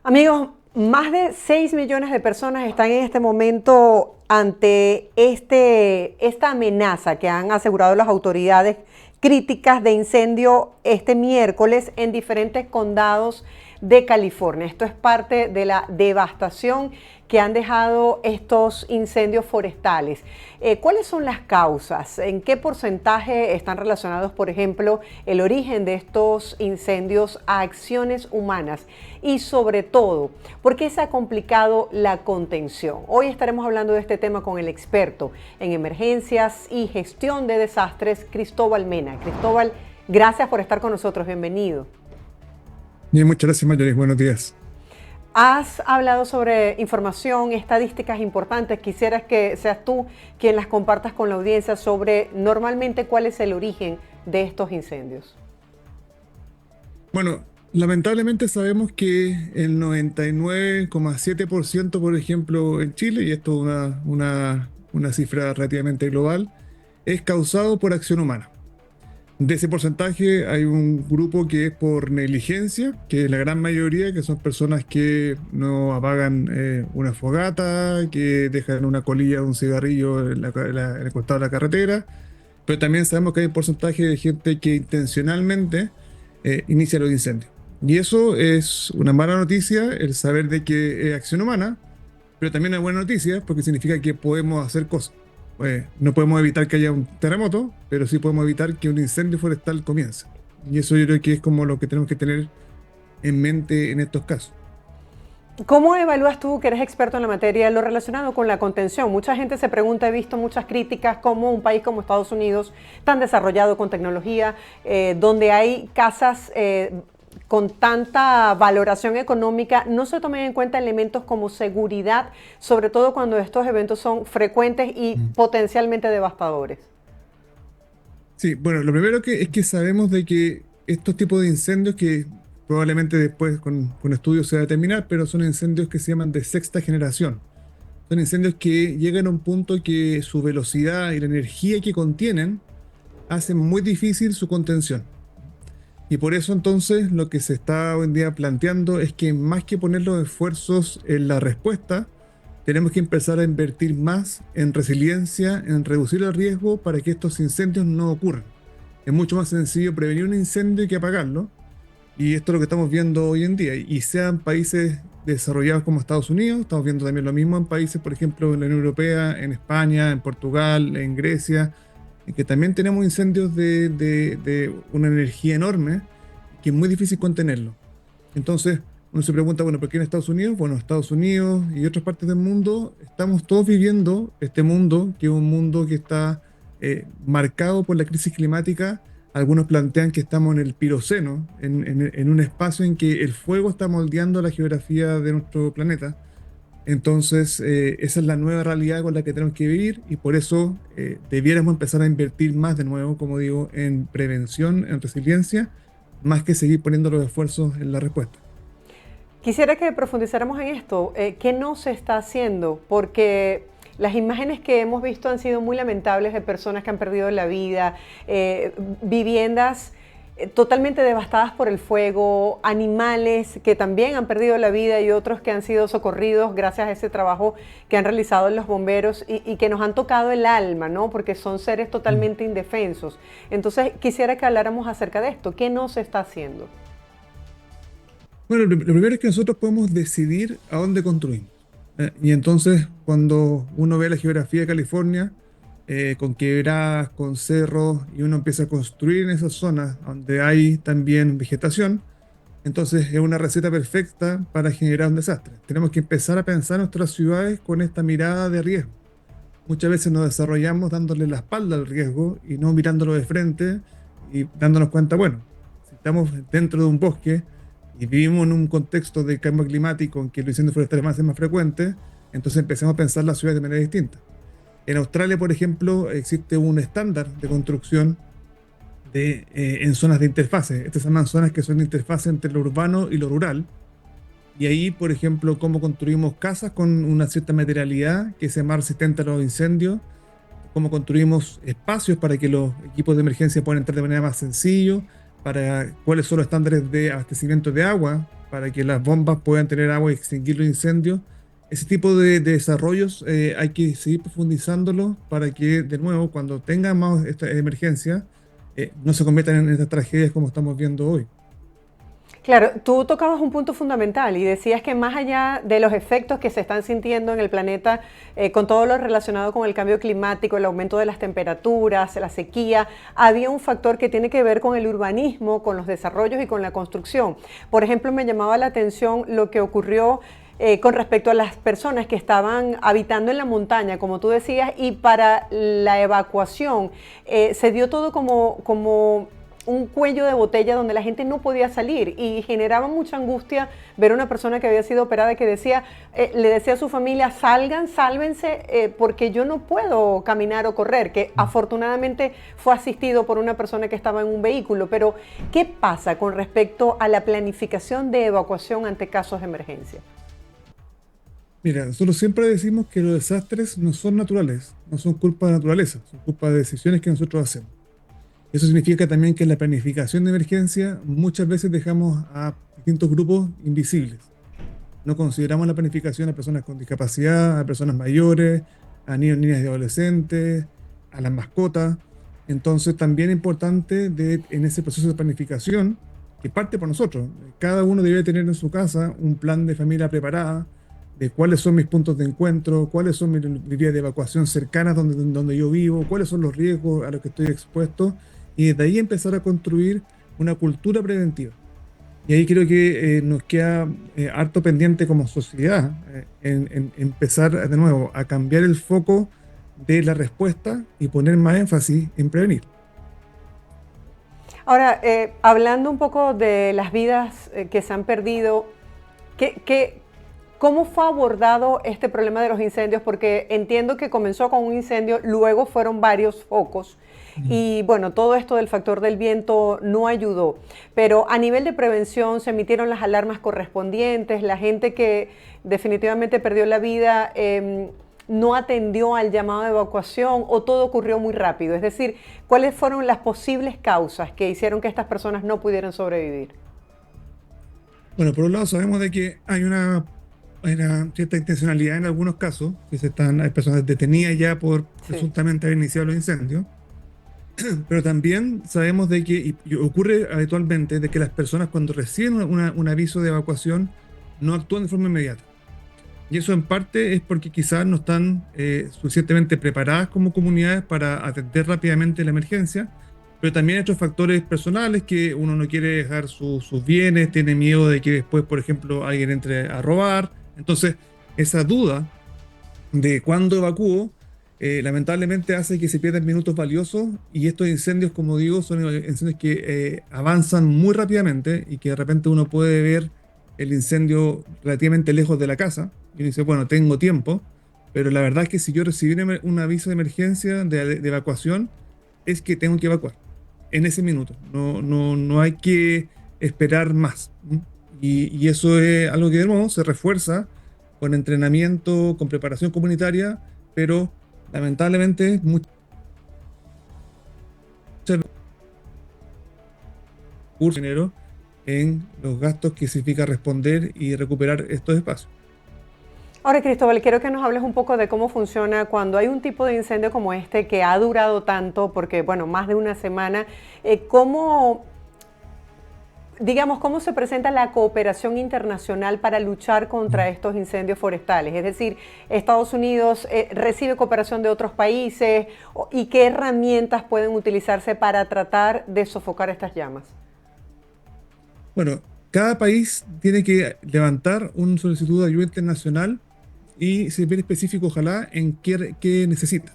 Amigos, más de 6 millones de personas están en este momento ante esta amenaza que han asegurado las autoridades críticas de incendio este miércoles en diferentes condados de California. Esto es parte de la devastación que han dejado estos incendios forestales. ¿Cuáles son las causas? ¿En qué porcentaje están relacionados, por ejemplo, el origen de estos incendios a acciones humanas? Y sobre todo, ¿por qué se ha complicado la contención? Hoy estaremos hablando de este tema con el experto en emergencias y gestión de desastres, Cristóbal Mena. Cristóbal, gracias por estar con nosotros. Bienvenido. Bien, muchas gracias, Mayores. Buenos días. Has hablado sobre información, estadísticas importantes. Quisieras que seas tú quien las compartas con la audiencia sobre normalmente cuál es el origen de estos incendios. Bueno, lamentablemente sabemos que el 99,7%, por ejemplo, en Chile, y esto es una cifra relativamente global, es causado por acción humana. De ese porcentaje hay un grupo que es por negligencia, que es la gran mayoría, que son personas que no apagan una fogata, que dejan una colilla de un cigarrillo en el costado de la carretera, pero también sabemos que hay un porcentaje de gente que intencionalmente inicia los incendios. Y eso es una mala noticia, el saber de que es acción humana, pero también una buena noticia porque significa que podemos hacer cosas. No podemos evitar que haya un terremoto, pero sí podemos evitar que un incendio forestal comience. Y eso yo creo que es como lo que tenemos que tener en mente en estos casos. ¿Cómo evalúas tú, que eres experto en la materia, lo relacionado con la contención? Mucha gente se pregunta, he visto muchas críticas, cómo un país como Estados Unidos, tan desarrollado con tecnología, donde hay casas con tanta valoración económica, no se tomen en cuenta elementos como seguridad, sobre todo cuando estos eventos son frecuentes y potencialmente devastadores. Sí, bueno, lo primero es que sabemos de que estos tipos de incendios que probablemente después con estudios se va a determinar, pero son incendios que se llaman de sexta generación. Son incendios que llegan a un punto que su velocidad y la energía que contienen hacen muy difícil su contención. Y por eso entonces lo que se está hoy en día planteando es que más que poner los esfuerzos en la respuesta, tenemos que empezar a invertir más en resiliencia, en reducir el riesgo para que estos incendios no ocurran. Es mucho más sencillo prevenir un incendio que apagarlo. Y esto es lo que estamos viendo hoy en día. Y sean países desarrollados como Estados Unidos, estamos viendo también lo mismo en países, por ejemplo, en la Unión Europea, en España, en Portugal, en Grecia, en que también tenemos incendios de una energía enorme que es muy difícil contenerlo. Entonces, uno se pregunta, bueno, ¿por qué en Estados Unidos? Bueno, Estados Unidos y otras partes del mundo, estamos todos viviendo este mundo, que es un mundo que está marcado por la crisis climática. Algunos plantean que estamos en el Piroceno, en un espacio en que el fuego está moldeando la geografía de nuestro planeta. Entonces, esa es la nueva realidad con la que tenemos que vivir y por eso debiéramos empezar a invertir más de nuevo, como digo, en prevención, en resiliencia, más que seguir poniendo los esfuerzos en la respuesta. Quisiera que profundizáramos en esto. ¿Qué no se está haciendo? Porque las imágenes que hemos visto han sido muy lamentables de personas que han perdido la vida, viviendas totalmente devastadas por el fuego, animales que también han perdido la vida y otros que han sido socorridos gracias a ese trabajo que han realizado los bomberos y que nos han tocado el alma, ¿no? Porque son seres totalmente indefensos. Entonces, quisiera que habláramos acerca de esto. ¿Qué no se está haciendo? Bueno, lo primero es que nosotros podemos decidir a dónde construimos. Y entonces, cuando uno ve la geografía de California, con quebradas, con cerros, y uno empieza a construir en esas zonas donde hay también vegetación, entonces es una receta perfecta para generar un desastre. Tenemos que empezar a pensar nuestras ciudades con esta mirada de riesgo. Muchas veces nos desarrollamos dándole la espalda al riesgo y no mirándolo de frente y dándonos cuenta, bueno, si estamos dentro de un bosque y vivimos en un contexto de cambio climático en que los incendios forestales es más frecuente, entonces empecemos a pensar las ciudades de manera distinta. En Australia, por ejemplo, existe un estándar de construcción en zonas de interfase. Estas son las zonas que son de interfase entre lo urbano y lo rural. Y ahí, por ejemplo, cómo construimos casas con una cierta materialidad que sea más resistente a los incendios, cómo construimos espacios para que los equipos de emergencia puedan entrar de manera más sencilla, para cuáles son los estándares de abastecimiento de agua para que las bombas puedan tener agua y extinguir los incendios. Ese tipo de desarrollos hay que seguir profundizándolo para que, de nuevo, cuando tengamos esta emergencia, no se conviertan en estas tragedias como estamos viendo hoy. Claro, tú tocabas un punto fundamental y decías que más allá de los efectos que se están sintiendo en el planeta con todo lo relacionado con el cambio climático, el aumento de las temperaturas, la sequía, había un factor que tiene que ver con el urbanismo, con los desarrollos y con la construcción. Por ejemplo, me llamaba la atención lo que ocurrió con respecto a las personas que estaban habitando en la montaña, como tú decías, y para la evacuación se dio todo como un cuello de botella donde la gente no podía salir y generaba mucha angustia ver a una persona que había sido operada que decía, le decía a su familia, salgan, sálvense, porque yo no puedo caminar o correr, que afortunadamente fue asistido por una persona que estaba en un vehículo. Pero, ¿qué pasa con respecto a la planificación de evacuación ante casos de emergencia? Mira, nosotros siempre decimos que los desastres no son naturales, no son culpa de la naturaleza, son culpa de decisiones que nosotros hacemos. Eso significa también que en la planificación de emergencia muchas veces dejamos a distintos grupos invisibles. No consideramos la planificación a personas con discapacidad, a personas mayores, a niños, niñas y adolescentes, a las mascotas. Entonces también es importante en ese proceso de planificación, que parte por nosotros. Cada uno debe tener en su casa un plan de familia preparada, de cuáles son mis puntos de encuentro, cuáles son mis vías de evacuación cercanas donde yo vivo, cuáles son los riesgos a los que estoy expuesto, y desde ahí empezar a construir una cultura preventiva. Y ahí creo que nos queda harto pendiente como sociedad en empezar de nuevo a cambiar el foco de la respuesta y poner más énfasis en prevenir. Ahora, hablando un poco de las vidas que se han perdido, ¿cómo fue abordado este problema de los incendios? Porque entiendo que comenzó con un incendio, luego fueron varios focos y bueno, todo esto del factor del viento no ayudó. Pero a nivel de prevención se emitieron las alarmas correspondientes, la gente que definitivamente perdió la vida no atendió al llamado de evacuación o todo ocurrió muy rápido. Es decir, ¿cuáles fueron las posibles causas que hicieron que estas personas no pudieran sobrevivir? Bueno, por un lado sabemos de que hay una cierta intencionalidad en algunos casos, hay personas detenidas ya por presuntamente haber iniciado los incendios, pero también sabemos de que, y ocurre habitualmente, de que las personas cuando reciben un aviso de evacuación no actúan de forma inmediata. Y eso en parte es porque quizás no están suficientemente preparadas como comunidades para atender rápidamente la emergencia, pero también hay otros factores personales que uno no quiere dejar sus bienes, tiene miedo de que después, por ejemplo, alguien entre a robar. Entonces, esa duda de cuándo evacúo, lamentablemente hace que se pierdan minutos valiosos y estos incendios, como digo, son incendios que avanzan muy rápidamente y que de repente uno puede ver el incendio relativamente lejos de la casa y uno dice, bueno, tengo tiempo, pero la verdad es que si yo recibí un aviso de emergencia, de evacuación, es que tengo que evacuar en ese minuto. No hay que esperar más. Y eso es algo que de nuevo se refuerza con entrenamiento, con preparación comunitaria, pero lamentablemente muchas veces dinero en los gastos que significa responder y recuperar estos espacios. Ahora, Cristóbal, quiero que nos hables un poco de cómo funciona cuando hay un tipo de incendio como este que ha durado tanto, porque, bueno, más de una semana. ¿Cómo se presenta la cooperación internacional para luchar contra estos incendios forestales? Es decir, Estados Unidos recibe cooperación de otros países y qué herramientas pueden utilizarse para tratar de sofocar estas llamas. Bueno, cada país tiene que levantar una solicitud de ayuda internacional y ser bien específico, ojalá, en qué necesita.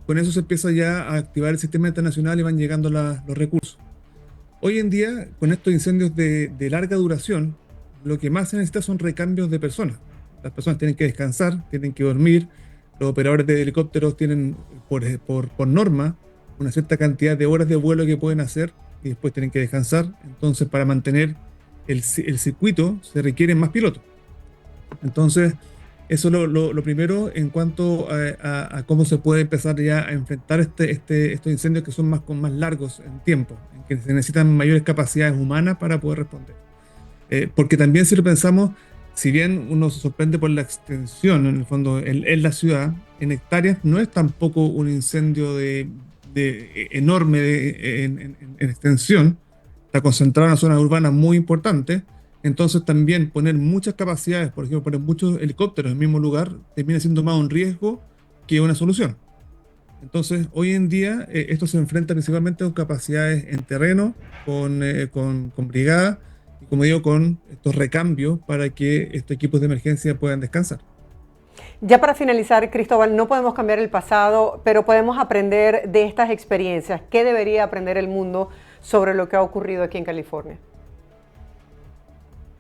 Con eso se empieza ya a activar el sistema internacional y van llegando los recursos. Hoy en día, con estos incendios de larga duración, lo que más se necesita son recambios de personas. Las personas tienen que descansar, tienen que dormir. Los operadores de helicópteros tienen, por norma, una cierta cantidad de horas de vuelo que pueden hacer y después tienen que descansar. Entonces, para mantener el circuito, se requieren más pilotos. Entonces, eso es lo primero en cuanto a cómo se puede empezar ya a enfrentar estos incendios que son más largos en tiempo, en que se necesitan mayores capacidades humanas para poder responder. Porque también si lo pensamos, si bien uno se sorprende por la extensión, en el fondo, en la ciudad, en hectáreas, no es tampoco un incendio enorme en extensión, está concentrado en una zona urbana muy importante, entonces también poner muchas capacidades, por ejemplo, poner muchos helicópteros en el mismo lugar, termina siendo más un riesgo que una solución. Entonces, hoy en día, esto se enfrenta principalmente con capacidades en terreno, con brigadas y, como digo, con estos recambios para que estos equipos de emergencia puedan descansar. Ya para finalizar, Cristóbal, no podemos cambiar el pasado, pero podemos aprender de estas experiencias. ¿Qué debería aprender el mundo sobre lo que ha ocurrido aquí en California?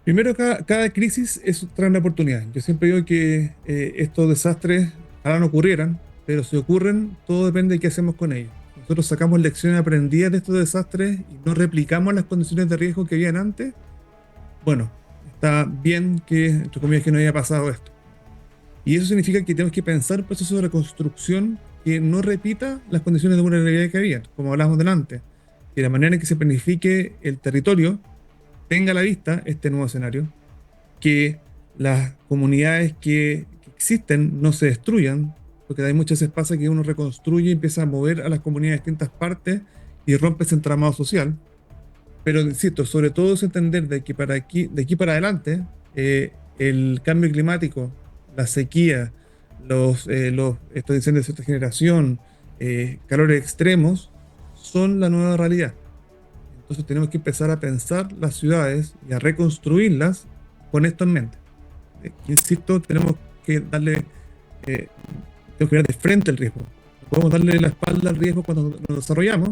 Primero, cada crisis trae una oportunidad. Yo siempre digo que estos desastres ojalá no ocurrieran, pero si ocurren, todo depende de qué hacemos con ellos. Nosotros sacamos lecciones aprendidas de estos desastres y no replicamos las condiciones de riesgo que habían antes. Bueno, está bien que, entre comillas, que no haya pasado esto. Y eso significa que tenemos que pensar un proceso de reconstrucción que no repita las condiciones de vulnerabilidad que había, como hablábamos delante. Que la manera en que se planifique el territorio tenga a la vista este nuevo escenario, que las comunidades que existen no se destruyan, porque hay muchas veces pasa que uno reconstruye y empieza a mover a las comunidades a distintas partes y rompe ese entramado social. Pero insisto, sobre todo es entender de aquí para adelante, el cambio climático, la sequía, estos incendios de cierta generación, calores extremos, son la nueva realidad. Entonces tenemos que empezar a pensar las ciudades y a reconstruirlas con esto en mente. Insisto, que darle, eh, tenemos que ver de frente el riesgo. No podemos darle la espalda al riesgo cuando nos desarrollamos,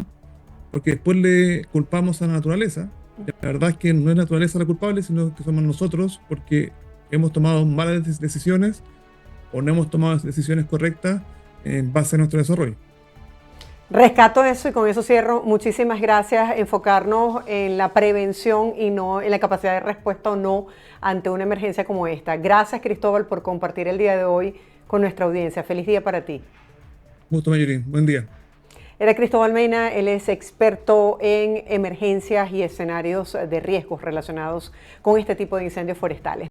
porque después le culpamos a la naturaleza. Y la verdad es que no es la naturaleza la culpable, sino que somos nosotros, porque hemos tomado malas decisiones o no hemos tomado decisiones correctas en base a nuestro desarrollo. Rescato eso y con eso cierro. Muchísimas gracias. Enfocarnos en la prevención y no en la capacidad de respuesta o no ante una emergencia como esta. Gracias, Cristóbal, por compartir el día de hoy con nuestra audiencia. Feliz día para ti. Gusto, Mayorín. Buen día. Era Cristóbal Mena, él es experto en emergencias y escenarios de riesgos relacionados con este tipo de incendios forestales.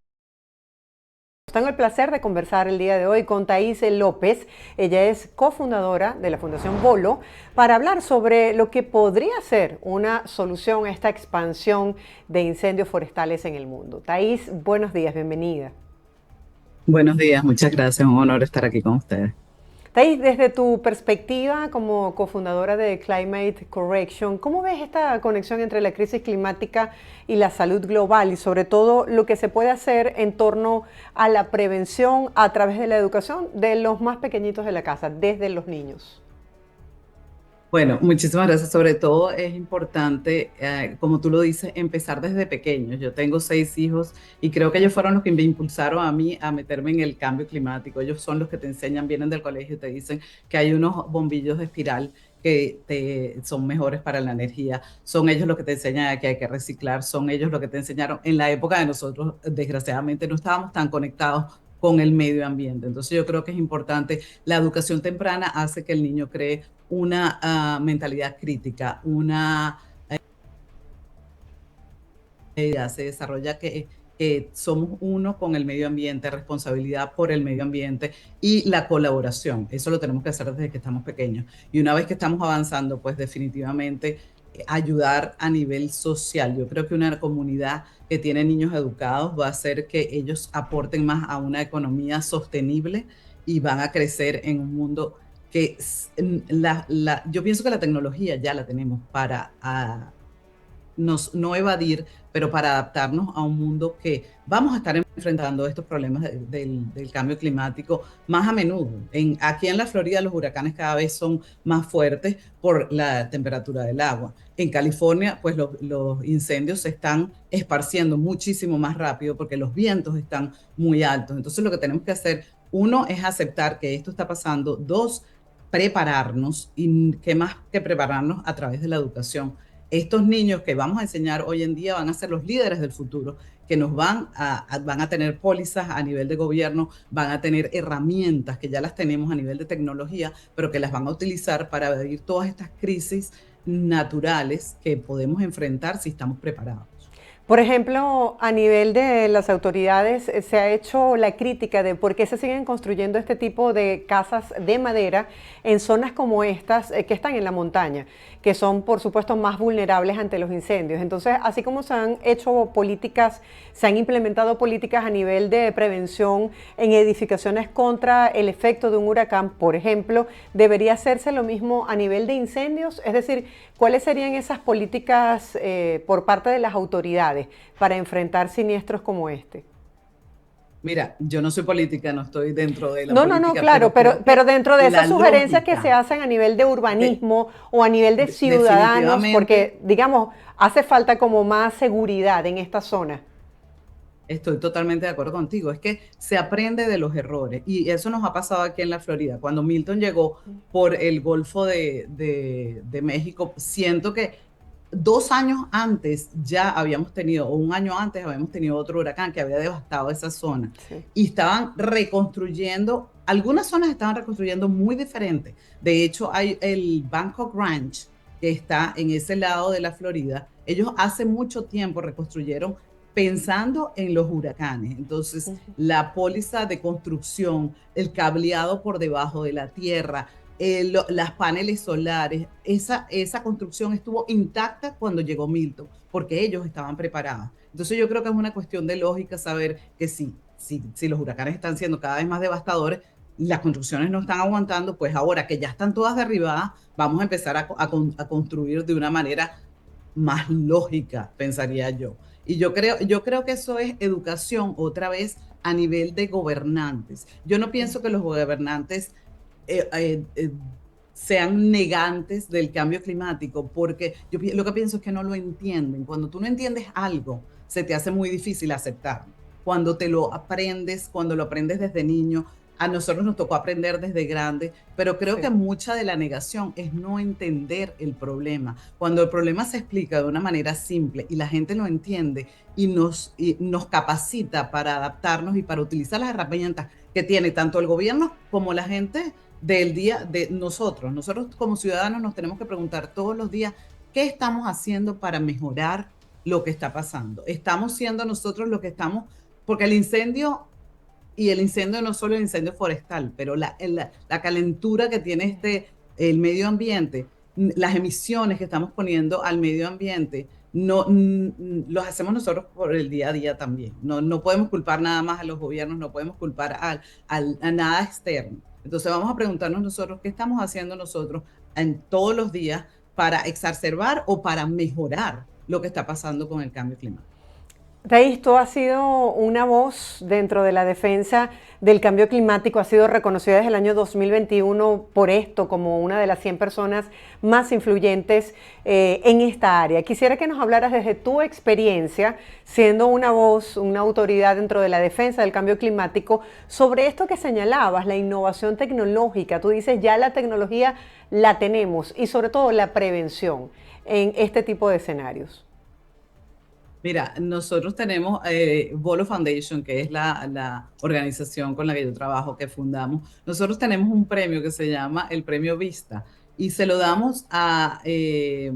Tengo el placer de conversar el día de hoy con Thais López. Ella es cofundadora de la Fundación Bolo para hablar sobre lo que podría ser una solución a esta expansión de incendios forestales en el mundo. Thais, buenos días, bienvenida. Buenos días, muchas gracias, un honor estar aquí con ustedes. Thais, desde tu perspectiva como cofundadora de Climate Correction, ¿cómo ves esta conexión entre la crisis climática y la salud global y sobre todo lo que se puede hacer en torno a la prevención a través de la educación de los más pequeñitos de la casa, desde los niños? Bueno, muchísimas gracias. Sobre todo es importante, como tú lo dices, empezar desde pequeños. Yo tengo 6 hijos y creo que ellos fueron los que me impulsaron a mí a meterme en el cambio climático. Ellos son los que te enseñan, vienen del colegio y te dicen que hay unos bombillos de espiral son mejores para la energía. Son ellos los que te enseñan que hay que reciclar, son ellos los que te enseñaron. En la época de nosotros, desgraciadamente, no estábamos tan conectados con el medio ambiente. Entonces yo creo que es importante, la educación temprana hace que el niño cree una mentalidad crítica, una idea, se desarrolla que somos uno con el medio ambiente, responsabilidad por el medio ambiente y la colaboración. Eso lo tenemos que hacer desde que estamos pequeños. Y una vez que estamos avanzando, pues definitivamente ayudar a nivel social. Yo creo que una comunidad que tiene niños educados va a hacer que ellos aporten más a una economía sostenible y van a crecer en un mundo que yo pienso que la tecnología ya la tenemos para no evadir, pero para adaptarnos a un mundo que vamos a estar enfrentando estos problemas del cambio climático más a menudo. Aquí en la Florida los huracanes cada vez son más fuertes por la temperatura del agua. En California, pues los incendios se están esparciendo muchísimo más rápido porque los vientos están muy altos. Entonces lo que tenemos que hacer, uno, es aceptar que esto está pasando. Dos, prepararnos, y qué más que prepararnos a través de la educación. Estos niños que vamos a enseñar hoy en día van a ser los líderes del futuro, que nos van a tener pólizas a nivel de gobierno, van a tener herramientas que ya las tenemos a nivel de tecnología, pero que las van a utilizar para evadir todas estas crisis naturales que podemos enfrentar si estamos preparados. Por ejemplo, a nivel de las autoridades se ha hecho la crítica de por qué se siguen construyendo este tipo de casas de madera en zonas como estas que están en la montaña, que son por supuesto más vulnerables ante los incendios. Entonces, así como se han hecho políticas, se han implementado políticas a nivel de prevención en edificaciones contra el efecto de un huracán, por ejemplo, debería hacerse lo mismo a nivel de incendios, es decir, ¿cuáles serían esas políticas por parte de las autoridades para enfrentar siniestros como este? Mira, yo no soy política, no estoy dentro de la No, no, no, política, claro, pero creo pero que dentro de la esas sugerencias que se lógica hacen a nivel de de, urbanismo o a nivel de ciudadanos, definitivamente porque, digamos, hace falta como más seguridad en esta zona. estoy totalmente de acuerdo contigo. Es que se aprende de los errores y eso nos ha pasado aquí en la Florida. Cuando Milton llegó por el Golfo de México, siento que 2 años antes ya habíamos tenido, o un año antes habíamos tenido otro huracán que había devastado esa zona Sí. y estaban reconstruyendo, algunas zonas estaban reconstruyendo muy diferente. De hecho, hay el Bangkok Ranch que está en ese lado de la Florida. Ellos hace mucho tiempo reconstruyeron pensando en los huracanes. Entonces, la póliza de construcción, el cableado por debajo de la tierra, las paneles solares, esa construcción estuvo intacta cuando llegó Milton, porque ellos estaban preparados. Entonces yo creo que es una cuestión de lógica saber que si los huracanes están siendo cada vez más devastadores, las construcciones no están aguantando, pues ahora que ya están todas derribadas, vamos a empezar a construir de una manera más lógica, pensaría yo. Y yo creo que eso es educación otra vez a nivel de gobernantes. Yo no pienso que los gobernantes eh, eh, eh, sean negantes del cambio climático, porque lo que pienso es que no lo entienden. Cuando tú no entiendes algo, se te hace muy difícil aceptarlo. Cuando lo aprendes desde niño, a nosotros nos tocó aprender desde grande, pero creo que Sí. mucha de la negación es no entender el problema. Cuando el problema se explica de una manera simple y la gente lo entiende y nos capacita para adaptarnos y para utilizar las herramientas que tiene tanto el gobierno como la gente del día de nosotros. Nosotros como ciudadanos nos tenemos que preguntar todos los días qué estamos haciendo para mejorar lo que está pasando. Estamos siendo nosotros lo que estamos, porque el incendio no solo el incendio forestal, pero la calentura que tiene el medio ambiente, las emisiones que estamos poniendo al medio ambiente, no, los hacemos nosotros por el día a día también. No, no podemos culpar nada más a los gobiernos, no podemos culpar a nada externo. Entonces vamos a preguntarnos nosotros qué estamos haciendo nosotros en todos los días para exacerbar o para mejorar lo que está pasando con el cambio climático. Thais, tú has sido una voz dentro de la defensa del cambio climático, has sido reconocida desde el año 2021 por esto como una de las 100 personas más influyentes en esta área. Quisiera que nos hablaras desde tu experiencia, siendo una voz, una autoridad dentro de la defensa del cambio climático, sobre esto que señalabas, la innovación tecnológica. Tú dices, ya la tecnología la tenemos y sobre todo la prevención en este tipo de escenarios. Mira, nosotros tenemos Volo Foundation, que es la organización con la que yo trabajo, que fundamos. Nosotros tenemos un premio que se llama el Premio Vista y se lo damos a eh,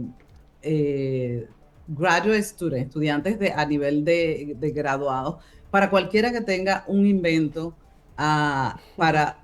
graduate students, estudiantes a nivel de graduados, para cualquiera que tenga un invento para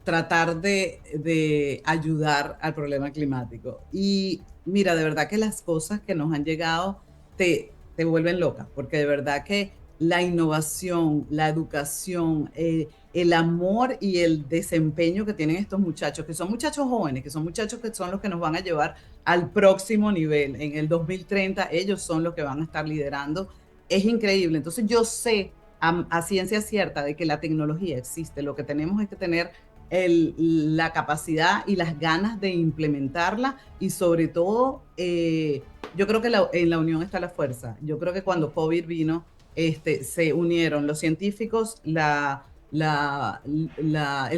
tratar de ayudar al problema climático. Y mira, de verdad que las cosas que nos han llegado te vuelven loca, porque de verdad que la innovación, la educación, el amor y el desempeño que tienen estos muchachos, que son muchachos jóvenes, que son muchachos que son los que nos van a llevar al próximo nivel. En el 2030 ellos son los que van a estar liderando. Es increíble. Entonces yo sé a ciencia cierta de que la tecnología existe. Lo que tenemos es que tener la capacidad y las ganas de implementarla y sobre todo, yo creo que en la unión está la fuerza. Yo creo que cuando COVID vino, se unieron los científicos, el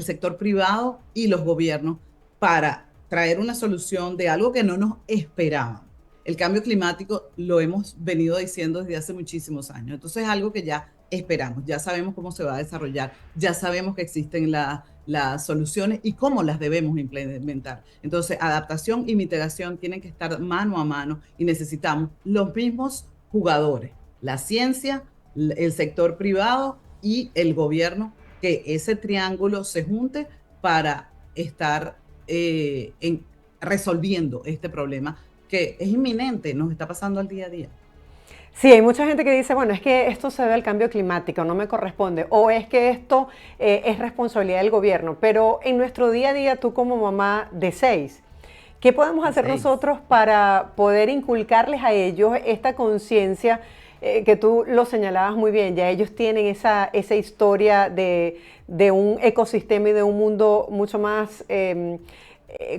sector privado y los gobiernos para traer una solución de algo que no nos esperaban. El cambio climático lo hemos venido diciendo desde hace muchísimos años. Entonces es algo que ya esperamos, ya sabemos cómo se va a desarrollar, ya sabemos que existen las soluciones y cómo las debemos implementar. Entonces, adaptación y mitigación tienen que estar mano a mano y necesitamos los mismos jugadores, la ciencia, el sector privado y el gobierno, que ese triángulo se junte para estar resolviendo este problema que es inminente, nos está pasando al día a día. Sí, hay mucha gente que dice, bueno, es que esto se debe al cambio climático, no me corresponde, o es que esto es responsabilidad del gobierno, pero en nuestro día a día, tú como mamá de 6, ¿qué podemos hacer nosotros para poder inculcarles a ellos esta conciencia que tú lo señalabas muy bien? Ya ellos tienen esa historia de un ecosistema y de un mundo mucho más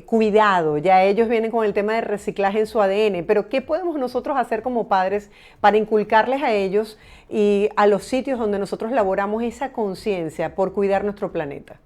cuidado, ya ellos vienen con el tema de reciclaje en su ADN, pero ¿qué podemos nosotros hacer como padres para inculcarles a ellos y a los sitios donde nosotros laboramos esa conciencia por cuidar nuestro planeta?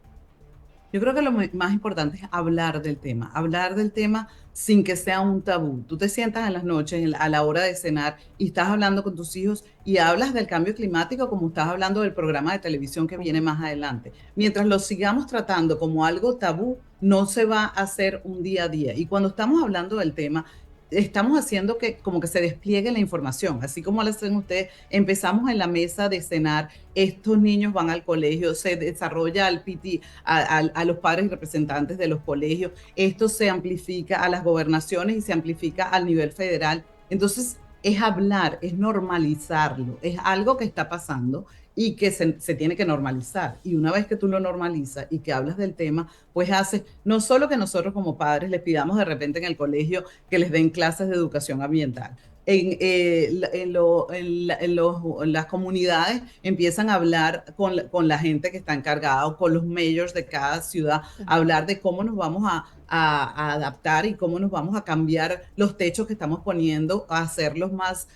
Yo creo que lo más importante es hablar del tema sin que sea un tabú. Tú te sientas en las noches, a la hora de cenar, y estás hablando con tus hijos y hablas del cambio climático como estás hablando del programa de televisión que viene más adelante. Mientras lo sigamos tratando como algo tabú, no se va a hacer un día a día. Y cuando estamos hablando del tema, estamos haciendo que como que se despliegue la información, así como lo hacen ustedes. Empezamos en la mesa de cenar, estos niños van al colegio, se desarrolla al PT, a los padres y representantes de los colegios, esto se amplifica a las gobernaciones y se amplifica al nivel federal. Entonces es hablar, es normalizarlo, es algo que está pasando y que se tiene que normalizar. Y una vez que tú lo normalizas y que hablas del tema, pues hace no solo que nosotros como padres les pidamos de repente en el colegio que les den clases de educación ambiental. Las comunidades empiezan a hablar con la gente que está encargada o con los mayors de cada ciudad, a hablar de cómo nos vamos a adaptar y cómo nos vamos a cambiar los techos que estamos poniendo, a hacerlos más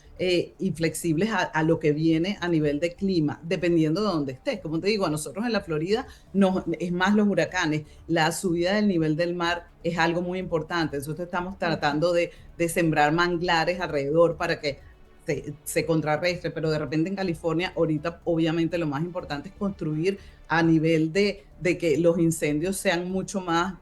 inflexibles a lo que viene a nivel de clima, dependiendo de dónde estés. Como te digo, a nosotros en la Florida es más los huracanes, la subida del nivel del mar es algo muy importante. Nosotros estamos tratando de sembrar manglares alrededor para que se contrarrestre, pero de repente en California, ahorita obviamente lo más importante es construir a nivel de que los incendios sean mucho más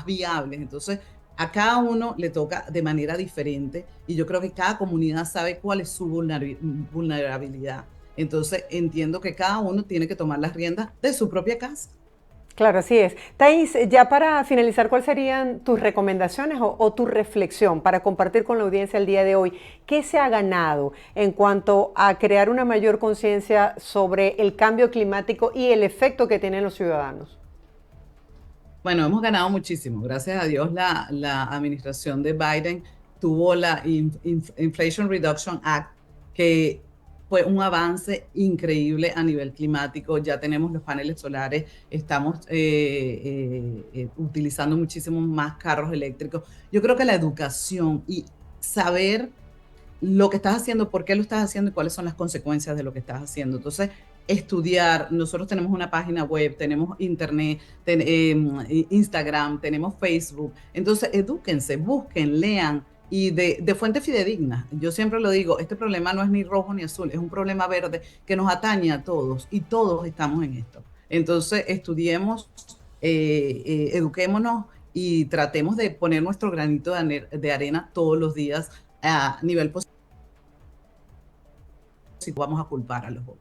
viables. Entonces, a cada uno le toca de manera diferente y yo creo que cada comunidad sabe cuál es su vulnerabilidad. Entonces, entiendo que cada uno tiene que tomar las riendas de su propia casa. Claro, así es. Thais, ya para finalizar, ¿cuáles serían tus recomendaciones o tu reflexión para compartir con la audiencia el día de hoy? ¿Qué se ha ganado en cuanto a crear una mayor conciencia sobre el cambio climático y el efecto que tienen los ciudadanos? Bueno, hemos ganado muchísimo. Gracias a Dios, la administración de Biden tuvo la Inflation Reduction Act, que fue un avance increíble a nivel climático. Ya tenemos los paneles solares, estamos utilizando muchísimos más carros eléctricos. Yo creo que la educación y saber lo que estás haciendo, por qué lo estás haciendo y cuáles son las consecuencias de lo que estás haciendo. Entonces, estudiar, nosotros tenemos una página web, tenemos internet, Instagram, tenemos Facebook. Entonces, edúquense, busquen, lean y de fuentes fidedignas. Yo siempre lo digo, este problema no es ni rojo ni azul, es un problema verde que nos atañe a todos y todos estamos en esto. Entonces, estudiemos, eduquémonos y tratemos de poner nuestro granito de arena todos los días a nivel positivo. Si vamos a culpar a los otros.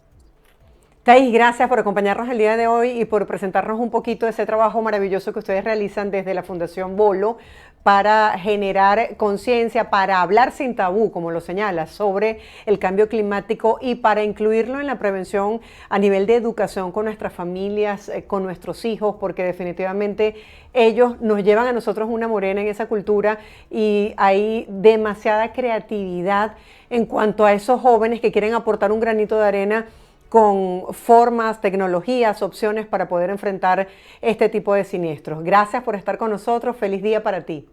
Thais, gracias por acompañarnos el día de hoy y por presentarnos un poquito de ese trabajo maravilloso que ustedes realizan desde la Fundación Bolo para generar conciencia, para hablar sin tabú, como lo señala, sobre el cambio climático y para incluirlo en la prevención a nivel de educación con nuestras familias, con nuestros hijos, porque definitivamente ellos nos llevan a nosotros una morena en esa cultura y hay demasiada creatividad en cuanto a esos jóvenes que quieren aportar un granito de arena con formas, tecnologías, opciones para poder enfrentar este tipo de siniestros. Gracias por estar con nosotros. Feliz día para ti.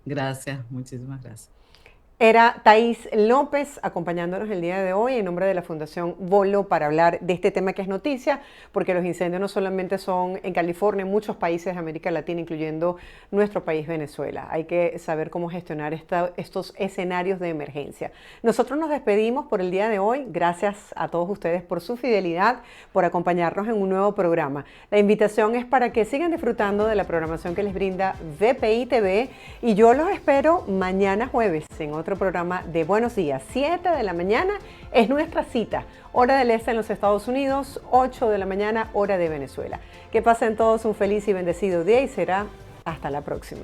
Gracias, muchísimas gracias. Era Thais López acompañándonos el día de hoy en nombre de la Fundación Bolo para hablar de este tema que es noticia, porque los incendios no solamente son en California, en muchos países de América Latina, incluyendo nuestro país Venezuela. Hay que saber cómo gestionar estos escenarios de emergencia. Nosotros nos despedimos por el día de hoy. Gracias a todos ustedes por su fidelidad, por acompañarnos en un nuevo programa. La invitación es para que sigan disfrutando de la programación que les brinda VPI TV y yo los espero mañana jueves en otro nuestro programa de Buenos Días. 7 de la mañana es nuestra cita. Hora del este en los Estados Unidos, 8 de la mañana, hora de Venezuela. Que pasen todos un feliz y bendecido día y será hasta la próxima.